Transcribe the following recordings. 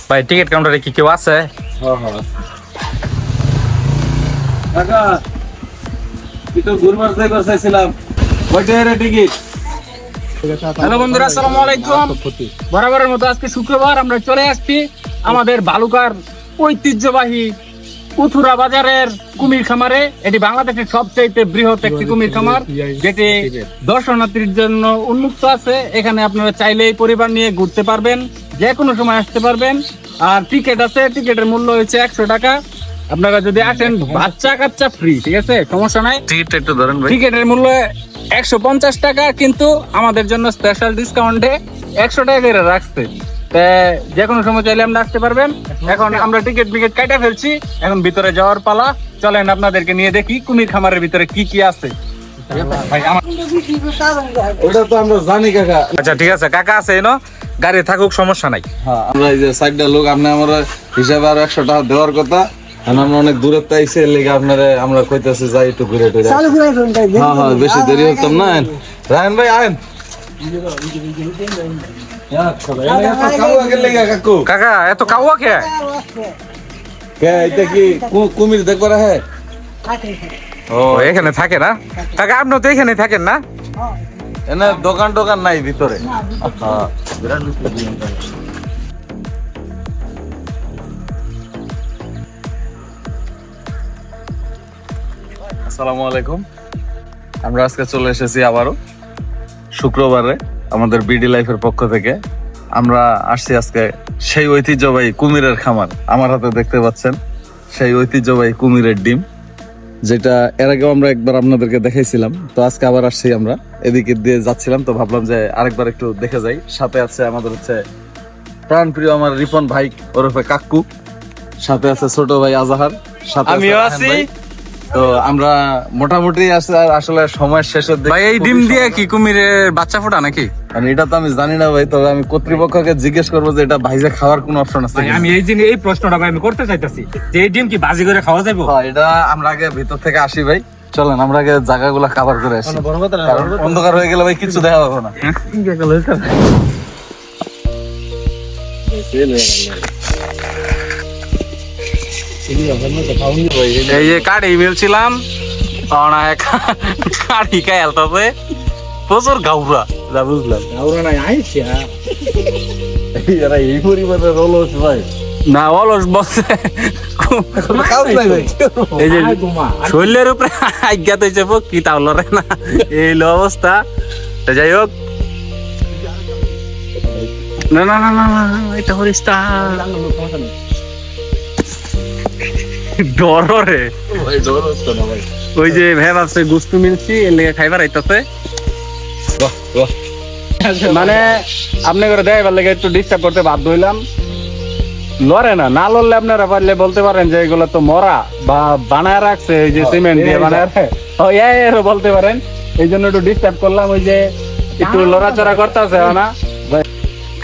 ভাই টিকিট কাউন্টারে কি কেউ আছে? হ্যালো বন্ধুরা, আসসালামু আলাইকুম। বরাবরের মতো আজকে শুক্রবার আমরা চলে আসছি আমাদের বালুকার ঐতিহ্যবাহী উথুরা বাজারের কুমির খামারে। এটি বাংলাদেশের সবচাইতে বৃহৎ একটি কুমির খামার, যেটি দর্শনার্থীর জন্য উন্মুক্ত আছে। এখানে আপনারা চাইলেই পরিবার নিয়ে ঘুরতে পারবেন, যে কোনো সময় আসতে পারবেন। আর টিকিট আছে, টিকিটের মূল্য হচ্ছে 100 টাকা। আপনারা যদি আসেন বাচ্চা কাচ্চা ফ্রি, ঠিক আছে, সমস্যা নাই। টিকিটের মূল্য 150 টাকা, কিন্তু আমাদের জন্য স্পেশাল ডিসকাউন্টে 100 টাকা করে রাখছে। যে কোনো সময় চাইলে আমরা আসতে পারবেন। এখন আমরা টিকিট কাটা ফেলছি, এখন ভিতরে যাওয়ার পালা। চলেন আপনাদেরকে নিয়ে দেখি কুমির খামারের ভিতরে কি কি আছে। ওটা তো আমরা জানি কাকা। আচ্ছা ঠিক আছে, কাকা আছে এনো, গাড়ি থাকুক, সমস্যা নাই। হ্যাঁ, আমরা এই যে সাইডটা লোক, আপনি আমরা হিসাবে আর 100 টাকা দেওয়ার কথা। আমরা অনেক দূরে তাইছে লেগে আপনারে আমরা কইতাছি যাই একটু ঘুরে টুরে। হ্যাঁ হ্যাঁ, বেশি দেরি হতাম না। রায়ন ভাই আইন। কাকা এত কাউয়া কে? এটা কি কুমির দেখবার? হ্যাঁ, ও এখানে থাকে না কাকা? আপনি তো এখানে থাকেন না? এনে দোকান টোকান নাই ভিতরে। আসসালামু আলাইকুম। আমরা আজকে চলে এসেছি আবারও শুক্রবারে আমাদের বিডি লাইফের পক্ষ থেকে। আমরা আসছি আজকে সেই ঐতিহ্যবাহী কুমিরের খামার। আমার হাতে দেখতে পাচ্ছেন সেই ঐতিহ্যবাহী কুমিরের ডিম, যেটা এর আগেও আমরা একবার আপনাদেরকে দেখাইছিলাম। তো আজকে আবার আসছি, আমরা এদিকে দিয়ে যাচ্ছিলাম, তো ভাবলাম যে আরেকবার একটু দেখে যাই। সাথে আছে আমাদের প্রাণ প্রিয় আমার রিপন ভাই ওরফে কাকু, সাথে আছে ছোট ভাই আজাহার, সাথে আমিও আছি। তো আমরা মোটামুটি আসলে সময় শেষের দিকে। ভাই এই ডিম দিয়ে কি কুমিরের বাচ্চা ফোটা নাকি? এটা তো আমি জানি না ভাই, তবে আমি কর্তৃপক্ষকে জিজ্ঞেস করবো যে এটা ভাইজে খাওয়ার কোনো অপশন আছে। আমি এই প্রশ্নটা ভাই আমি করতে চাইতেছি যে এই ডিম কি বাজি করে খাওয়া যাবে? এটা আমরা আগে ভিতর থেকে আসি ভাই, চলেন আমরা আগে জায়গাগুলো কভার করে আসি, কারণ অন্ধকার হয়ে গেলে ভাই কিছু দেখা যাবে না। এই যে কাঠি মিলছিলাম, কাঠি খাই আলতাছে প্রচুর গাউরা, যা বুঝলাম। এই পরিমাণে রোলস ভাই না, অলস বলছে এই যে শরীরের উপরে আজ্ঞাত হয়েছে কি তাহলে না, এই অবস্থা। যাই হোক, না না না না এটা হরিস ডরে ওই যে ভ্যাব আছে গুস্তু মিলছি এর লেগে খাইবার আইতাছে। মানে আপনি করে দেখাইবার লেগে একটু ডিস্টার্ব করতে বাধ্য হইলাম। লড়ে না, না লড়লে আপনারা পারলে বলতে পারেন যে এগুলো তো মরা বা বানায় রাখছে, এই যে সিমেন্ট দিয়ে বানায় বলতে পারেন। এই জন্য একটু ডিস্টার্ব করলাম, ওই যে একটু লড়াচড়া করতেছে না।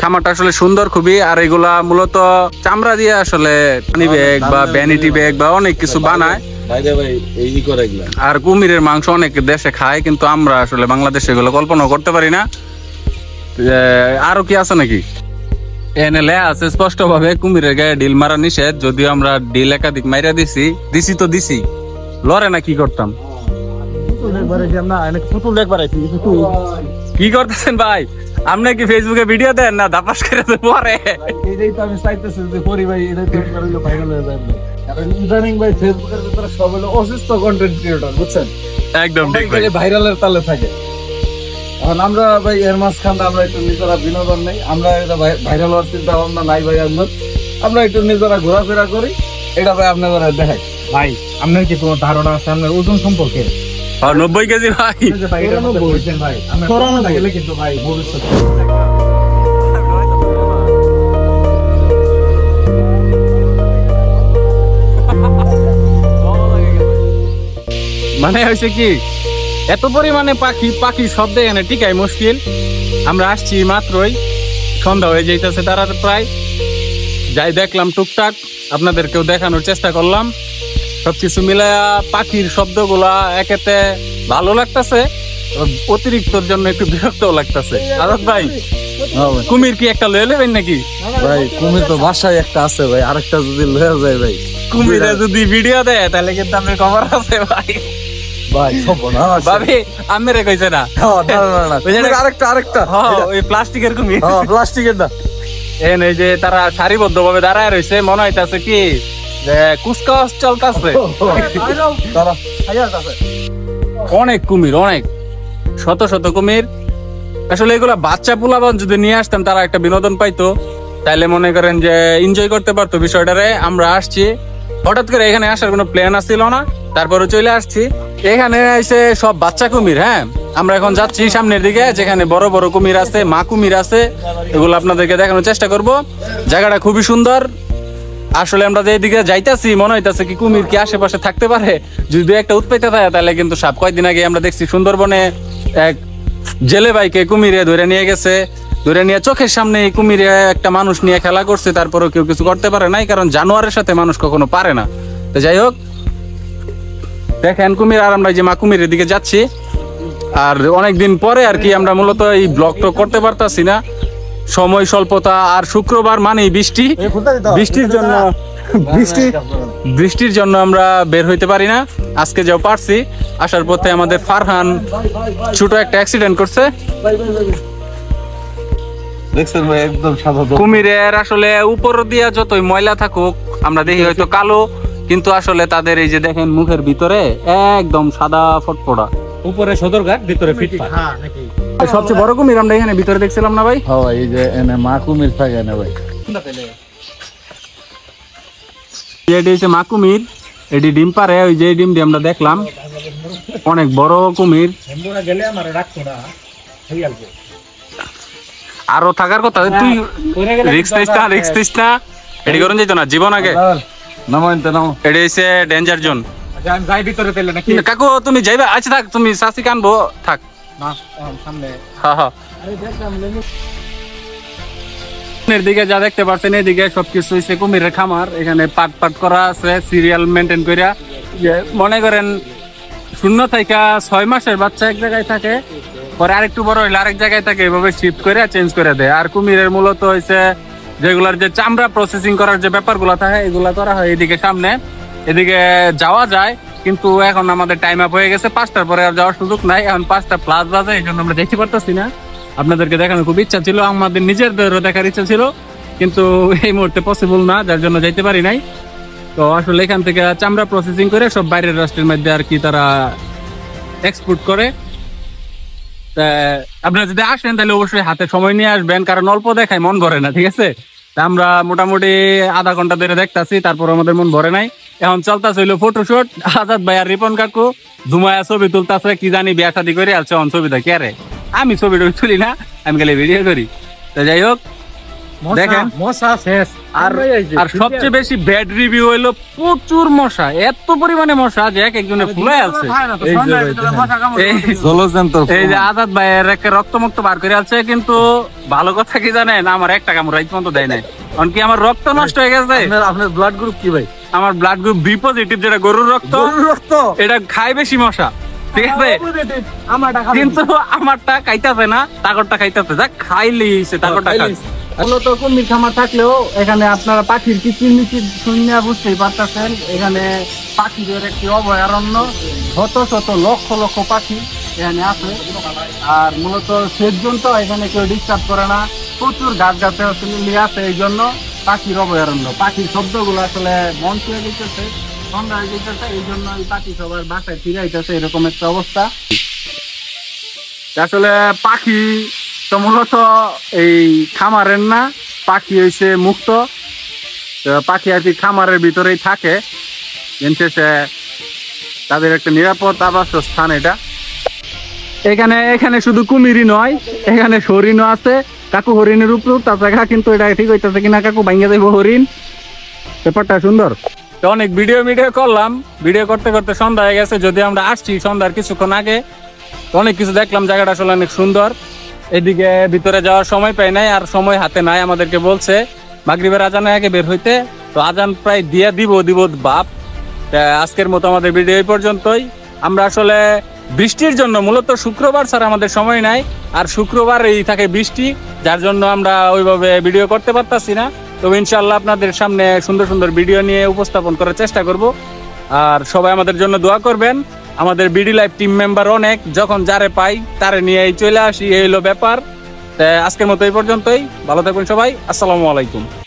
খামারটা আসলে সুন্দর খুবই। আর এগুলা মূলত চামড়া দিয়ে আসলে পানি ব্যাগ বা ভ্যানিটি ব্যাগ বা অনেক কিছু বানায়। আর কুমিরের মাংস অনেক দেশে খায়, কিন্তু আমরা আসলে বাংলাদেশে এগুলো কল্পনা করতে পারি না। আরো কি আছে নাকি? এনে লেখা আছে স্পষ্ট ভাবে কুমিরের গায়ে ডিল মারা নিষেধ। যদিও আমরা ডিল একাধিক মাইরা দিছি, লড়ে না, কি করতাম? কি করতেছেন ভাই? আপনি কি ফেসবুকে ভিডিও দেন না দাপাস করে পরে? এটাই তো আমি চাইতেছি যে করি ভাই, এটা তো ভাইরাল হয়ে যাবে। কারণ ইদানিং ভাই ফেসবুকের ভিতরে সব হলো অসুস্থ কন্টেন্ট ক্রিয়েটর, বুঝছেন? একদম ঠিক ভাই, ভাইরালের তালে থাকে। এখন আমরা ভাই এর মাঝখানে আমরা একটু নিজেরা বিনোদন নেই, আমরা এটা ভাইরাল হওয়ার চিন্তা ভাবনা নাই ভাই। আমরা একটু নিজেরা ঘোরাফেরা করি, এটা ভাই আপনাদের দেখাই। ভাই আপনার কি কোনো ধারণা আছে আপনার ওজন সম্পর্কে? 90 কেজি ভাই। কিন্তু ভাই ভবিষ্যতে মানে হয়েছে কি, এত পরিমাণে পাখি শব্দে এখানে টিকাই মুশকিল। আমরা আসছি মাত্রই, সন্ধ্যা হয়ে যাইতেছে তারা প্রায়। যাই দেখলাম টুকটাক, আপনাদেরকেও দেখানোর চেষ্টা করলাম। সবকিছু মিলায়া পাখির শব্দগুলা একেতে ভালো লাগতেছে, অতিরিক্তর জন্য একটু বিরক্ত লাগতেছে। আজাদ ভাই, কুমির কি একটা লয়ে নেবেন নাকি? ভাই কুমির তো বাসায় একটা আছে ভাই, আরেকটা যদি লয়ে যায় ভাই, কুমিরে যদি ভিডিও দেয় তাহলে কিন্তু আমি খবর আছে ভাই। ভাই খবর না ভাবি আমেরে কইছে না, আরেকটা ওই প্লাস্টিকের কুমির, প্লাস্টিকের না। এই যে তারা সারিবদ্ধ ভাবে দাঁড়ায় রয়েছে, মনে হইতাছে কি যে কুচকাওয়াজ চলতেছে। অনেক কুমির, অনেক শত শত কুমির। আসলে এগুলা বাচ্চা পোলাপান যদি নিয়ে আসতাম তারা একটা বিনোদন পাইতো, তাইলে মনে করেন যে এনজয় করতে পারতো বিষয়টারে। আমরা আসছি হঠাৎ করে, এখানে আসার কোনো প্ল্যান আসছিল না, তারপরে চলে আসছি। এখানে এসে সব বাচ্চা কুমির। হ্যাঁ, আমরা এখন যাচ্ছি সামনের দিকে, যেখানে বড় বড় কুমির আছে, মা কুমির আছে, এগুলো আপনাদেরকে দেখানোর চেষ্টা করব। জায়গাটা খুবই সুন্দর। আসলে আমরা যেদিকে যাইতাছি মনে হইতাছে কি কুমির কি আশেপাশে থাকতে পারে, যদি একটা উৎপাইতে থাকে তাহলে কিন্তু সাপ। কয়েকদিন আগে আমরা দেখছি সুন্দরবনে এক জেলে ভাইকে কুমিরে ধরে নিয়ে গেছে, ধরে নিয়ে চোখের সামনে কুমিরে একটা মানুষ নিয়ে খেলা করছে, তারপরেও কেউ কিছু করতে পারে নাই, কারণ জানোয়ারের সাথে মানুষ কখনো পারে না। তো যাই হোক, দেখেন কুমির। আর আমরা যে মা কুমিরের দিকে যাচ্ছি, আর অনেকদিন পরে আর কি আমরা মূলত এই ব্লগটা করতে পারতাছি না, সময় স্বল্পতা। আর শুক্রবার মানেই বৃষ্টি, বৃষ্টির জন্য আমরা বের হইতে পারি না। আজকে যাও পারছি, আসার পথে আমাদের ফারহান ছোট একটা অ্যাক্সিডেন্ট করছে। দেখছেন ভাই একদম সাদা। কুমিরের আসলে উপর দিয়া যতই ময়লা থাকুক, আমরা দেখি হয়তো কালো, কিন্তু আসলে তাদের এই যে দেখেন মুখের ভিতরে একদম সাদা ফটফটা, উপরে সদরঘাট, ভিতরে ফিটফাট। সবচেয়ে বড় কুমির আমরা এখানে ভিতরে দেখছিলাম না ভাই? হ্যাঁ এই যে এনে মা কুমির থাকে না ভাই। এটি হচ্ছে মা কুমির, এটি ডিম পারে। ওই যে ডিমটি আমরা দেখলাম, অনেক বড় কুমির। আরো থাকার কথা, তুই রিক্স নিস না, এটি করুন যেত না জীবন আগে। এটি হচ্ছে ডেঞ্জার জোন। কাকু তুমি যাইবা? আচ্ছা থাক, তুমি শাসি কানবো, থাক। দিকে যা দেখতে পাচ্ছেন, এদিকে সবকিছু হচ্ছে কুমিরের খামার। এখানে পাট পাট করা আছে, সিরিয়াল মেনটেন করিয়া। মনে করেন 0 থেকে 6 মাসের বাচ্চা এক জায়গায় থাকে, পরে আরেকটু বড় হইলে আরেক জায়গায় থাকে, এভাবে শিফট করে চেঞ্জ করে দেয়। আর কুমিরের মূলত হয়েছে যেগুলার যে চামড়া প্রসেসিং করার যে ব্যাপারগুলো থাকে, এগুলা করা হয় এদিকে সামনে। এদিকে যাওয়া যায়, কিন্তু এখন আমাদের টাইম আপ হয়ে গেছে, 5টার পরে আর যাওয়ার সুযোগ নাই। এখন 5:00+ বাজে, এই জন্য আমরা দেখতে পারতেছি না। আপনাদেরকে দেখানোর খুব ইচ্ছা ছিল, আমাদের নিজেদেরও দেখার ইচ্ছা ছিল, কিন্তু এই মুহূর্তে পসিবল না, যার জন্য যাইতে পারি নাই। তো আসলে এখান থেকে চামড়া প্রসেসিং করে সব বাইরের রাষ্ট্রের মধ্যে আর কি তারা এক্সপোর্ট করে। আপনারা যদি আসেন তাহলে অবশ্যই হাতে সময় নিয়ে আসবেন, কারণ অল্প দেখায় মন ভরে না, ঠিক আছে? আমরা মোটামুটি আধা ঘন্টা ধরে দেখতাছি, তারপর আমাদের মন ভরে নাই। এখন চলতেছে হইলো ফটোশুট। আজাদ ভাই আর রিপন কাকু ধুমায়া ছবি তুলতেছে, কি জানি বিয়া শাদী করে আসছে। ছবিটা কে রে? আমি ছবিটা তুলি না, আমি খালি ভিডিও করি। তো যাই হোক, দেখেন আর সবচেয়ে বেশি ব্যাড রিভিউ হইলো প্রচুর মশা, এত পরিমাণে মশা যে এক একজনে ফুলাই আছে। এই যে আজাদ ভাইয়ের রক্তমুক্ত বার করে আছে, কিন্তু ভালো কথা কি জানেন, আমার একটা কামড় রাইত পর্যন্ত দেয় নাই। কারণ কি আমার রক্ত নষ্ট হয়ে গেছে। আপনার ব্লাড গ্রুপ কি ভাই? আমার ব্লাড গ্রুপ বি পজিটিভ, যেটা গরুর রক্ত। এটা খায় বেশি মশা, ঠিক আছে? কিন্তু আমারটা খাইতেছে না, তাগরটা খাইতেছে। যাক, খাইলেই তাগরটা খাই। মূলত কুমির খামার থাকলেও এখানে আপনারা পাখির কিচিরমিচির শুনে বুঝতেই পারতেছেন, এখানে পাখিদের একটি অভয়ারণ্য। শত শত লক্ষ লক্ষ পাখি এখানে আছে। আর মূলত সেজন তো এখানে কেউ ডিস্টার্ব করে না, প্রচুর গাছ গাছালি আছে, এই জন্য পাখির অভয়ারণ্য। পাখির শব্দগুলো আসলে মন ছুঁয়ে দিতেছে, সন্ধ্যা হয়ে যেতেছে, এই জন্য এই পাখি সবার বাসায় ফিরে আইতেছে, এরকম একটা অবস্থা। আসলে পাখি তো মূলত এই খামারের না, পাখি হইছে মুক্ত। পাখি আর কি খামারের ভিতরেই থাকে, তাদের একটা নিরাপদ আবাস স্থান এটা। এখানে শুধু কুমিরই নয়, এখানে হরিণও আছে। কাকু হরিণের উপর তাছাড়া, কিন্তু এটা ঠিক হইতেছে কিনা কাকু, ভাঙ্গা যাইব হরিণ। ব্যাপারটা সুন্দর। তো অনেক ভিডিও করলাম, ভিডিও করতে করতে সন্ধ্যা হয়ে গেছে। যদি আমরা আসছি সন্ধ্যার কিছুক্ষণ আগে, অনেক কিছু দেখলাম, জায়গাটা আসলে অনেক সুন্দর। এদিকে ভিতরে যাওয়ার সময় পাই নাই, আর সময় হাতে নাই। আমাদেরকে বলছে মাগরিবের আজানে আগে বের হইতে, তো আজান প্রায় দিব বাপ। আজকের মতো আমাদের ভিডিও এই পর্যন্তই। আমরা আসলে বৃষ্টির জন্য মূলত শুক্রবার ছাড়া আমাদের সময় নাই, আর শুক্রবার এই থাকে বৃষ্টি, যার জন্য আমরা ওইভাবে ভিডিও করতে পারতাছি না। তবে ইনশাআল্লাহ আপনাদের সামনে সুন্দর সুন্দর ভিডিও নিয়ে উপস্থাপন করার চেষ্টা করব। আর সবাই আমাদের জন্য দোয়া করবেন। আমাদের বিডি লাইফ টিম মেম্বার অনেক, যখন যারে পাই তারে নিয়ে চলে আসি, এই হলো ব্যাপার। আজকের মতো এই পর্যন্তই। ভালো থাকবেন সবাই, আসসালামু আলাইকুম।